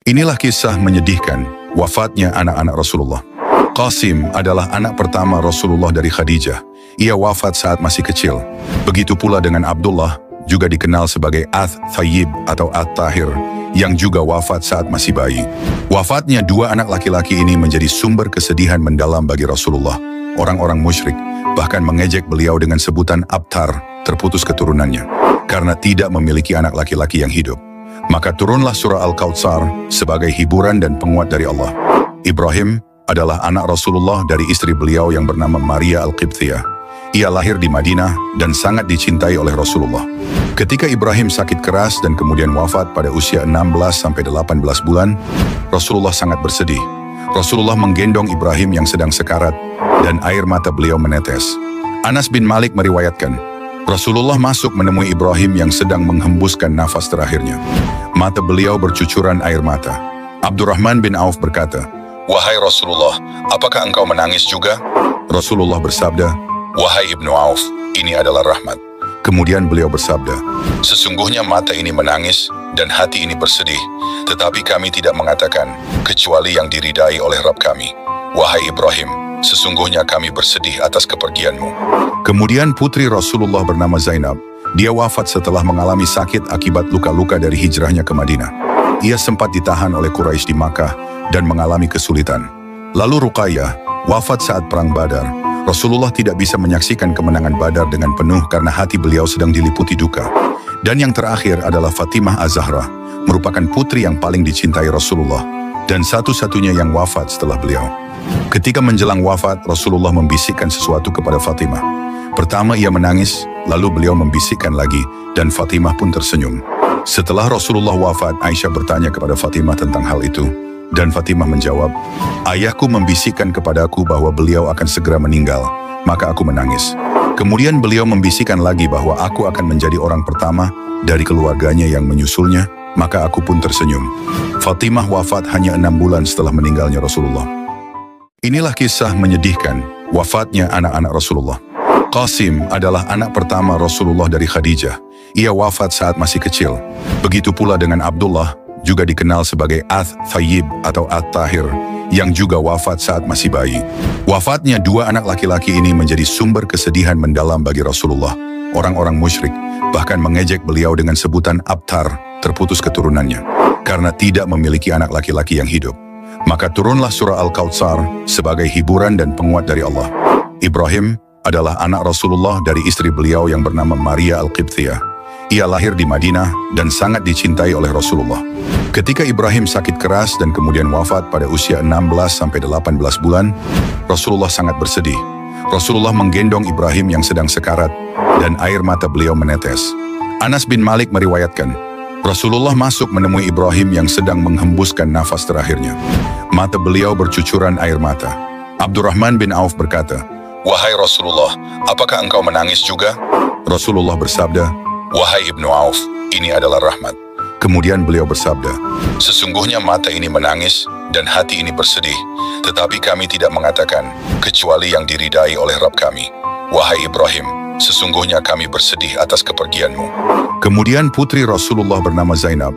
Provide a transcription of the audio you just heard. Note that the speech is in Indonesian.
Inilah kisah menyedihkan wafatnya anak-anak Rasulullah. Qasim adalah anak pertama Rasulullah dari Khadijah. Ia wafat saat masih kecil. Begitu pula dengan Abdullah, juga dikenal sebagai Ath-Thayyib atau At-Tahir, yang juga wafat saat masih bayi. Wafatnya dua anak laki-laki ini menjadi sumber kesedihan mendalam bagi Rasulullah. Orang-orang musyrik bahkan mengejek beliau dengan sebutan Abtar, terputus keturunannya, karena tidak memiliki anak laki-laki yang hidup. Maka turunlah surah Al-Kautsar sebagai hiburan dan penguat dari Allah. Ibrahim adalah anak Rasulullah dari istri beliau yang bernama Maria Al-Qibtiyah. Ia lahir di Madinah dan sangat dicintai oleh Rasulullah. Ketika Ibrahim sakit keras dan kemudian wafat pada usia 16-18 bulan, Rasulullah sangat bersedih. Rasulullah menggendong Ibrahim yang sedang sekarat dan air mata beliau menetes. Anas bin Malik meriwayatkan, Rasulullah masuk menemui Ibrahim yang sedang menghembuskan nafas terakhirnya. Mata beliau bercucuran air mata. Abdurrahman bin Auf berkata, "Wahai Rasulullah, apakah engkau menangis juga?" Rasulullah bersabda, "Wahai Ibnu Auf, ini adalah rahmat." Kemudian beliau bersabda, "Sesungguhnya mata ini menangis dan hati ini bersedih, tetapi kami tidak mengatakan, kecuali yang diridai oleh Rabb kami. Wahai Ibrahim, sesungguhnya kami bersedih atas kepergianmu." Kemudian putri Rasulullah bernama Zainab. Dia wafat setelah mengalami sakit akibat luka-luka dari hijrahnya ke Madinah. Ia sempat ditahan oleh Quraisy di Makkah dan mengalami kesulitan. Lalu Ruqayyah wafat saat perang Badar. Rasulullah tidak bisa menyaksikan kemenangan Badar dengan penuh karena hati beliau sedang diliputi duka. Dan yang terakhir adalah Fatimah Az-Zahra, merupakan putri yang paling dicintai Rasulullah dan satu-satunya yang wafat setelah beliau. Ketika menjelang wafat, Rasulullah membisikkan sesuatu kepada Fatimah. Pertama ia menangis, lalu beliau membisikkan lagi, dan Fatimah pun tersenyum. Setelah Rasulullah wafat, Aisyah bertanya kepada Fatimah tentang hal itu, dan Fatimah menjawab, "Ayahku membisikkan kepadaku bahwa beliau akan segera meninggal, maka aku menangis. Kemudian beliau membisikkan lagi bahwa aku akan menjadi orang pertama dari keluarganya yang menyusulnya, maka aku pun tersenyum." Fatimah wafat hanya 6 bulan setelah meninggalnya Rasulullah. Inilah kisah menyedihkan wafatnya anak-anak Rasulullah. Qasim adalah anak pertama Rasulullah dari Khadijah. Ia wafat saat masih kecil. Begitu pula dengan Abdullah, juga dikenal sebagai Ath-Thayyib atau At-Tahir, yang juga wafat saat masih bayi. Wafatnya dua anak laki-laki ini menjadi sumber kesedihan mendalam bagi Rasulullah. Orang-orang musyrik bahkan mengejek beliau dengan sebutan Abtar, terputus keturunannya, karena tidak memiliki anak laki-laki yang hidup. Maka turunlah surah Al-Kautsar sebagai hiburan dan penguat dari Allah. Ibrahim adalah anak Rasulullah dari istri beliau yang bernama Maria Al-Qibtiyah. Ia lahir di Madinah dan sangat dicintai oleh Rasulullah. Ketika Ibrahim sakit keras dan kemudian wafat pada usia 16-18 bulan, Rasulullah sangat bersedih. Rasulullah menggendong Ibrahim yang sedang sekarat dan air mata beliau menetes. Anas bin Malik meriwayatkan, Rasulullah masuk menemui Ibrahim yang sedang menghembuskan nafas terakhirnya. Mata beliau bercucuran air mata. Abdurrahman bin Auf berkata, "Wahai Rasulullah, apakah engkau menangis juga?" Rasulullah bersabda, "Wahai Ibnu Auf, ini adalah rahmat." Kemudian beliau bersabda, "Sesungguhnya mata ini menangis dan hati ini bersedih, tetapi kami tidak mengatakan, kecuali yang diridai oleh Rabb kami. Wahai Ibrahim, sesungguhnya kami bersedih atas kepergianmu." Kemudian putri Rasulullah bernama Zainab